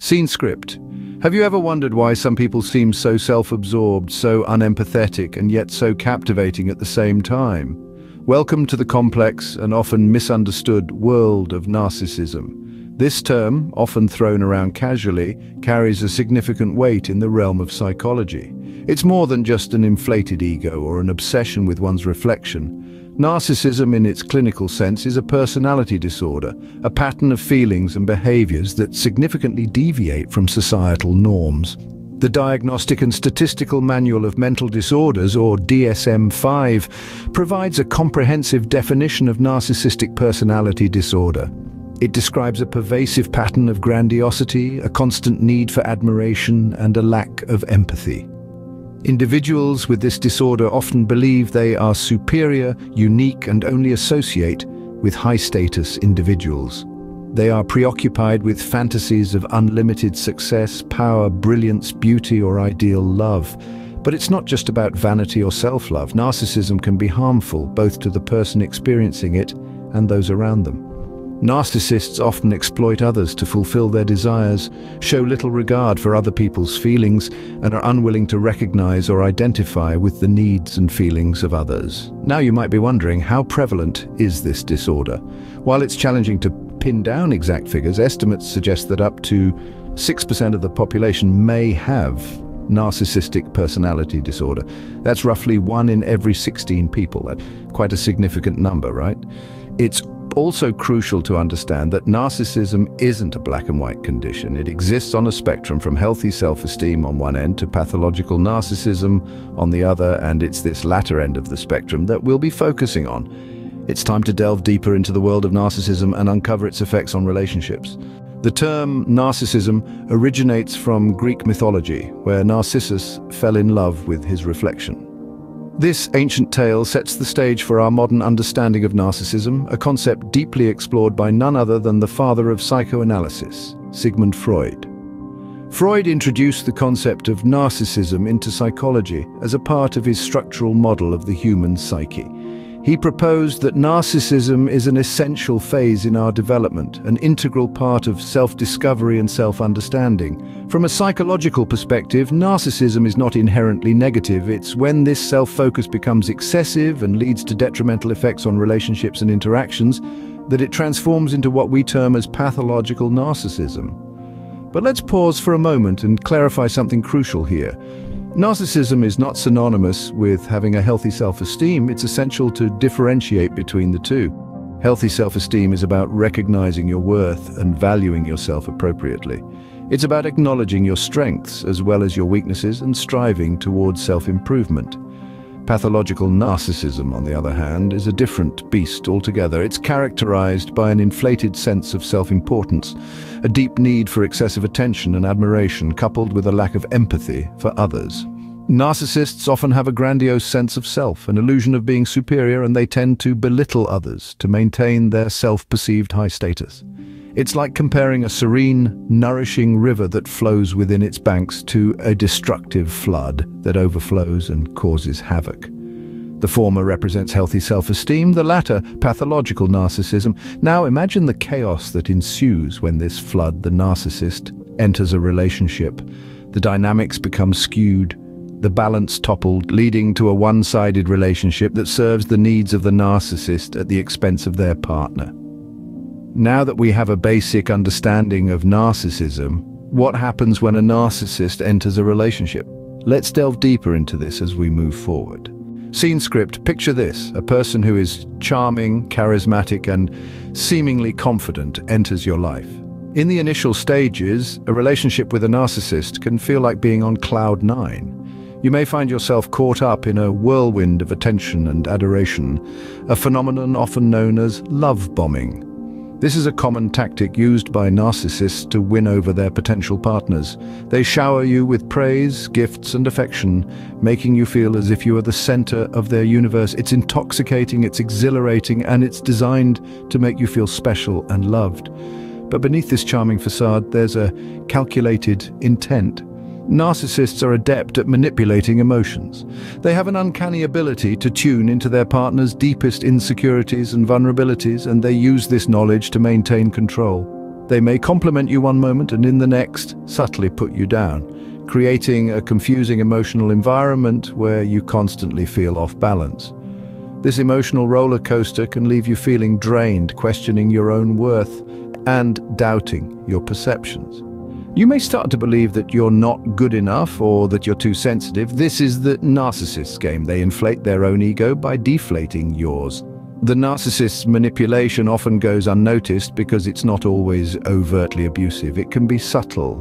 Scene script. Have you ever wondered why some people seem so self-absorbed, so unempathetic, and yet so captivating at the same time? Welcome to the complex and often misunderstood world of narcissism. This term, often thrown around casually, carries a significant weight in the realm of psychology. It's more than just an inflated ego or an obsession with one's reflection. Narcissism in its clinical sense is a personality disorder, a pattern of feelings and behaviors that significantly deviate from societal norms. The Diagnostic and Statistical Manual of Mental Disorders, or DSM-5, provides a comprehensive definition of narcissistic personality disorder. It describes a pervasive pattern of grandiosity, a constant need for admiration, and a lack of empathy. Individuals with this disorder often believe they are superior, unique, and only associate with high-status individuals. They are preoccupied with fantasies of unlimited success, power, brilliance, beauty, or ideal love. But it's not just about vanity or self-love. Narcissism can be harmful, both to the person experiencing it and those around them. Narcissists often exploit others to fulfill their desires, show little regard for other people's feelings, and are unwilling to recognize or identify with the needs and feelings of others. Now you might be wondering, how prevalent is this disorder? While it's challenging to pin down exact figures, estimates suggest that up to 6% of the population may have narcissistic personality disorder. That's roughly 1 in every 16 people. Quite a significant number, right? It's also crucial to understand that narcissism isn't a black and white condition. It exists on a spectrum from healthy self-esteem on one end to pathological narcissism on the other, and it's this latter end of the spectrum that we'll be focusing on. It's time to delve deeper into the world of narcissism and uncover its effects on relationships. The term narcissism originates from Greek mythology, where Narcissus fell in love with his reflection. This ancient tale sets the stage for our modern understanding of narcissism, a concept deeply explored by none other than the father of psychoanalysis, Sigmund Freud. Freud introduced the concept of narcissism into psychology as a part of his structural model of the human psyche. He proposed that narcissism is an essential phase in our development, an integral part of self-discovery and self-understanding. From a psychological perspective, narcissism is not inherently negative. It's when this self-focus becomes excessive and leads to detrimental effects on relationships and interactions that it transforms into what we term as pathological narcissism. But let's pause for a moment and clarify something crucial here. Narcissism is not synonymous with having a healthy self-esteem. It's essential to differentiate between the two. Healthy self-esteem is about recognizing your worth and valuing yourself appropriately. It's about acknowledging your strengths as well as your weaknesses and striving towards self-improvement. Pathological narcissism, on the other hand, is a different beast altogether. It's characterized by an inflated sense of self-importance, a deep need for excessive attention and admiration, coupled with a lack of empathy for others. Narcissists often have a grandiose sense of self, an illusion of being superior, and they tend to belittle others to maintain their self-perceived high status. It's like comparing a serene, nourishing river that flows within its banks to a destructive flood that overflows and causes havoc. The former represents healthy self-esteem, the latter pathological narcissism. Now imagine the chaos that ensues when this flood, the narcissist, enters a relationship. The dynamics become skewed, the balance toppled, leading to a one-sided relationship that serves the needs of the narcissist at the expense of their partner. Now that we have a basic understanding of narcissism, what happens when a narcissist enters a relationship? Let's delve deeper into this as we move forward. Scene script, picture this: a person who is charming, charismatic, and seemingly confident enters your life. In the initial stages, a relationship with a narcissist can feel like being on cloud 9. You may find yourself caught up in a whirlwind of attention and adoration, a phenomenon often known as love bombing. This is a common tactic used by narcissists to win over their potential partners. They shower you with praise, gifts, and affection, making you feel as if you are the center of their universe. It's intoxicating, it's exhilarating, and it's designed to make you feel special and loved. But beneath this charming facade, there's a calculated intent. Narcissists are adept at manipulating emotions. They have an uncanny ability to tune into their partner's deepest insecurities and vulnerabilities, and they use this knowledge to maintain control. They may compliment you one moment and in the next subtly put you down, creating a confusing emotional environment where you constantly feel off balance. This emotional roller coaster can leave you feeling drained, questioning your own worth, and doubting your perceptions. You may start to believe that you're not good enough or that you're too sensitive. This is the narcissist's game. They inflate their own ego by deflating yours. The narcissist's manipulation often goes unnoticed because it's not always overtly abusive. It can be subtle,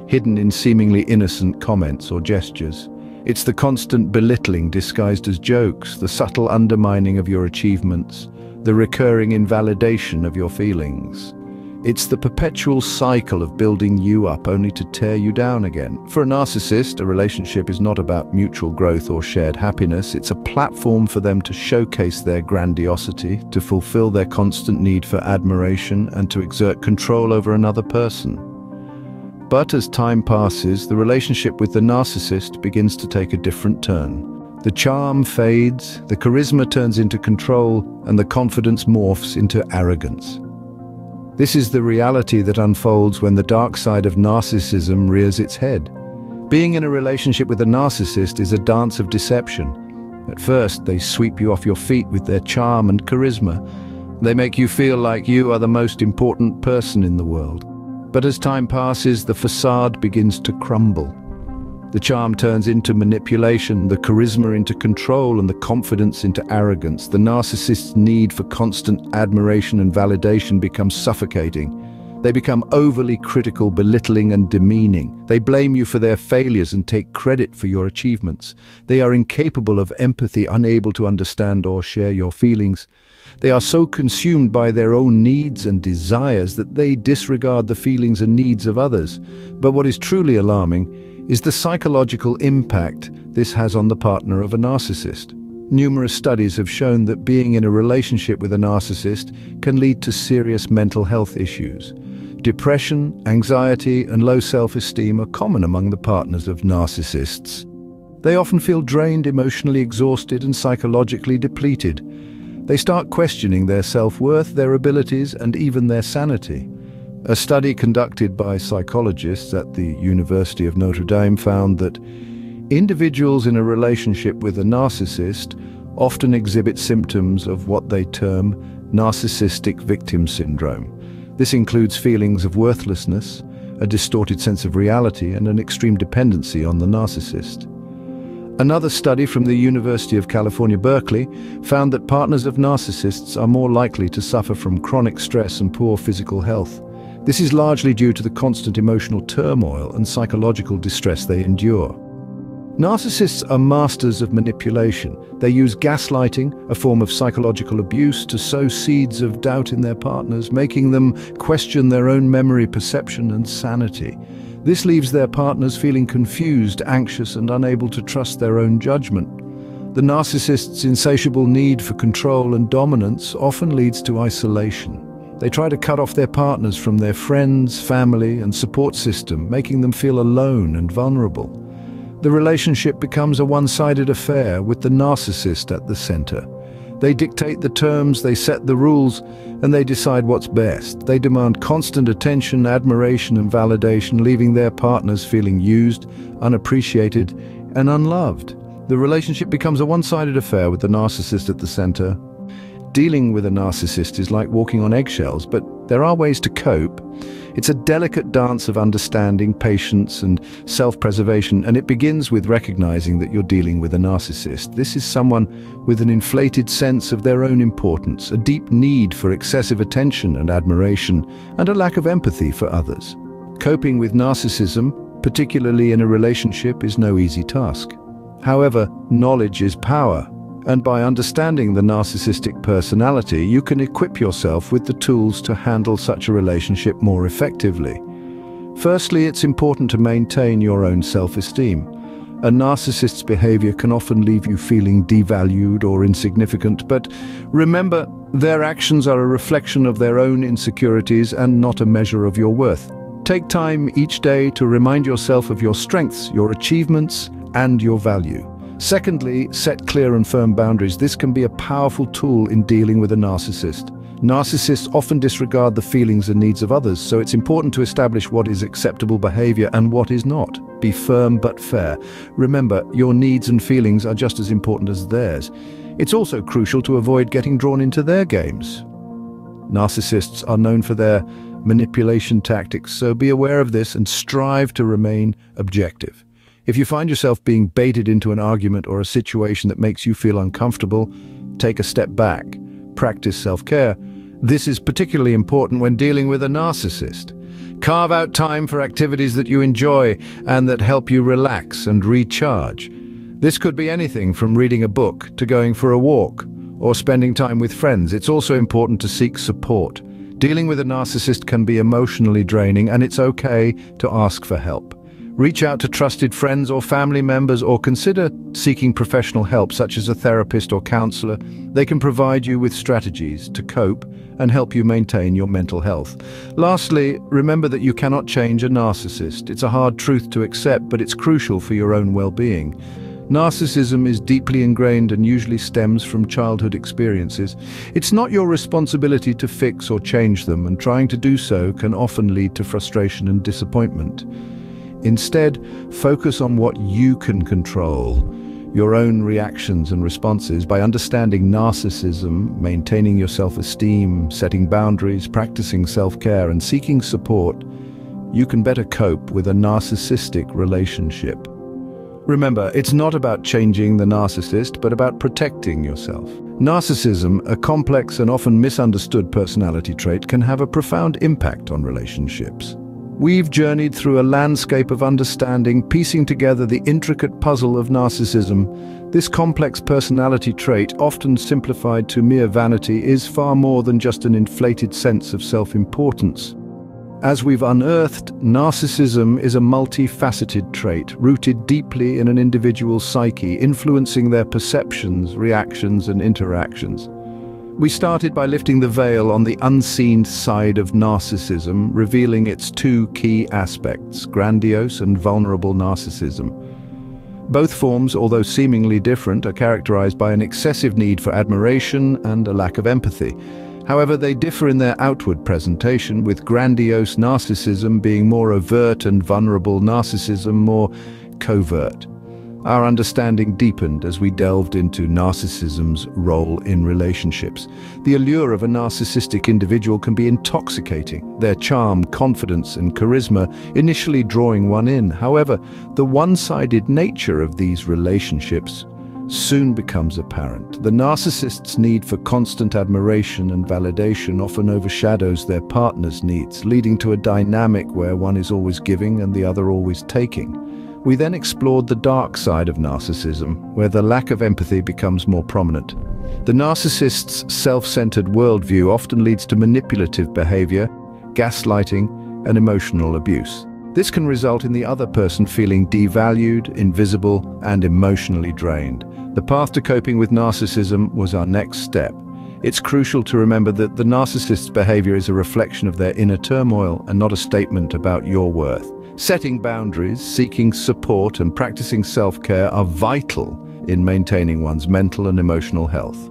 hidden in seemingly innocent comments or gestures. It's the constant belittling disguised as jokes, the subtle undermining of your achievements, the recurring invalidation of your feelings. It's the perpetual cycle of building you up only to tear you down again. For a narcissist, a relationship is not about mutual growth or shared happiness. It's a platform for them to showcase their grandiosity, to fulfill their constant need for admiration, and to exert control over another person. But as time passes, the relationship with the narcissist begins to take a different turn. The charm fades, the charisma turns into control, and the confidence morphs into arrogance. This is the reality that unfolds when the dark side of narcissism rears its head. Being in a relationship with a narcissist is a dance of deception. At first, they sweep you off your feet with their charm and charisma. They make you feel like you are the most important person in the world. But as time passes, the facade begins to crumble. The charm turns into manipulation, the charisma into control, and the confidence into arrogance. The narcissist's need for constant admiration and validation becomes suffocating. They become overly critical, belittling, and demeaning. They blame you for their failures and take credit for your achievements. They are incapable of empathy, unable to understand or share your feelings. They are so consumed by their own needs and desires that they disregard the feelings and needs of others. But what is truly alarming is the psychological impact this has on the partner of a narcissist. Numerous studies have shown that being in a relationship with a narcissist can lead to serious mental health issues. Depression, anxiety, and low self-esteem are common among the partners of narcissists. They often feel drained, emotionally exhausted, and psychologically depleted. They start questioning their self-worth, their abilities, and even their sanity. A study conducted by psychologists at the University of Notre Dame found that individuals in a relationship with a narcissist often exhibit symptoms of what they term narcissistic victim syndrome. This includes feelings of worthlessness, a distorted sense of reality, and an extreme dependency on the narcissist. Another study from the University of California, Berkeley, found that partners of narcissists are more likely to suffer from chronic stress and poor physical health. This is largely due to the constant emotional turmoil and psychological distress they endure. Narcissists are masters of manipulation. They use gaslighting, a form of psychological abuse, to sow seeds of doubt in their partners, making them question their own memory, perception, and sanity. This leaves their partners feeling confused, anxious, and unable to trust their own judgment. The narcissist's insatiable need for control and dominance often leads to isolation. They try to cut off their partners from their friends, family, and support system, making them feel alone and vulnerable. The relationship becomes a one-sided affair with the narcissist at the center. They dictate the terms, they set the rules, and they decide what's best. They demand constant attention, admiration, and validation, leaving their partners feeling used, unappreciated, and unloved. The relationship becomes a one-sided affair with the narcissist at the center. Dealing with a narcissist is like walking on eggshells, but there are ways to cope. It's a delicate dance of understanding, patience, and self-preservation, and it begins with recognizing that you're dealing with a narcissist. This is someone with an inflated sense of their own importance, a deep need for excessive attention and admiration, and a lack of empathy for others. Coping with narcissism, particularly in a relationship, is no easy task. However, knowledge is power. And by understanding the narcissistic personality, you can equip yourself with the tools to handle such a relationship more effectively. Firstly, it's important to maintain your own self-esteem. A narcissist's behavior can often leave you feeling devalued or insignificant, but remember, their actions are a reflection of their own insecurities and not a measure of your worth. Take time each day to remind yourself of your strengths, your achievements, and your value. Secondly, set clear and firm boundaries. This can be a powerful tool in dealing with a narcissist. Narcissists often disregard the feelings and needs of others, so it's important to establish what is acceptable behavior and what is not. Be firm but fair. Remember, your needs and feelings are just as important as theirs. It's also crucial to avoid getting drawn into their games. Narcissists are known for their manipulation tactics, so be aware of this and strive to remain objective. If you find yourself being baited into an argument or a situation that makes you feel uncomfortable, take a step back. Practice self-care. This is particularly important when dealing with a narcissist. Carve out time for activities that you enjoy and that help you relax and recharge. This could be anything from reading a book to going for a walk or spending time with friends. It's also important to seek support. Dealing with a narcissist can be emotionally draining, and it's okay to ask for help. Reach out to trusted friends or family members, or consider seeking professional help such as a therapist or counselor. They can provide you with strategies to cope and help you maintain your mental health. Lastly, remember that you cannot change a narcissist. It's a hard truth to accept, but it's crucial for your own well-being. Narcissism is deeply ingrained and usually stems from childhood experiences. It's not your responsibility to fix or change them, and trying to do so can often lead to frustration and disappointment. Instead, focus on what you can control, your own reactions and responses. By understanding narcissism, maintaining your self-esteem, setting boundaries, practicing self-care, and seeking support, you can better cope with a narcissistic relationship. Remember, it's not about changing the narcissist, but about protecting yourself. Narcissism, a complex and often misunderstood personality trait, can have a profound impact on relationships. We've journeyed through a landscape of understanding, piecing together the intricate puzzle of narcissism. This complex personality trait, often simplified to mere vanity, is far more than just an inflated sense of self-importance. As we've unearthed, narcissism is a multifaceted trait, rooted deeply in an individual's psyche, influencing their perceptions, reactions, and interactions. We started by lifting the veil on the unseen side of narcissism, revealing its two key aspects: grandiose and vulnerable narcissism. Both forms, although seemingly different, are characterized by an excessive need for admiration and a lack of empathy. However, they differ in their outward presentation, with grandiose narcissism being more overt and vulnerable narcissism more covert. Our understanding deepened as we delved into narcissism's role in relationships. The allure of a narcissistic individual can be intoxicating, their charm, confidence, and charisma initially drawing one in. However, the one-sided nature of these relationships soon becomes apparent. The narcissist's need for constant admiration and validation often overshadows their partner's needs, leading to a dynamic where one is always giving and the other always taking. We then explored the dark side of narcissism, where the lack of empathy becomes more prominent. The narcissist's self-centered worldview often leads to manipulative behavior, gaslighting, and emotional abuse. This can result in the other person feeling devalued, invisible, and emotionally drained. The path to coping with narcissism was our next step. It's crucial to remember that the narcissist's behavior is a reflection of their inner turmoil and not a statement about your worth. Setting boundaries, seeking support, and practicing self-care are vital in maintaining one's mental and emotional health.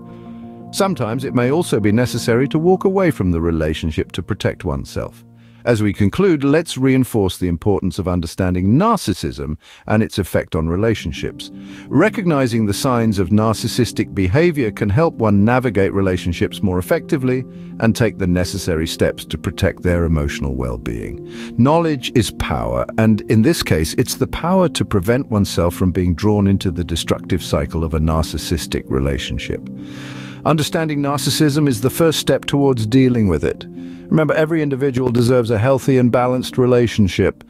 Sometimes it may also be necessary to walk away from the relationship to protect oneself. As we conclude, let's reinforce the importance of understanding narcissism and its effect on relationships. Recognizing the signs of narcissistic behavior can help one navigate relationships more effectively and take the necessary steps to protect their emotional well-being. Knowledge is power, and in this case, it's the power to prevent oneself from being drawn into the destructive cycle of a narcissistic relationship. Understanding narcissism is the first step towards dealing with it. Remember, every individual deserves a healthy and balanced relationship,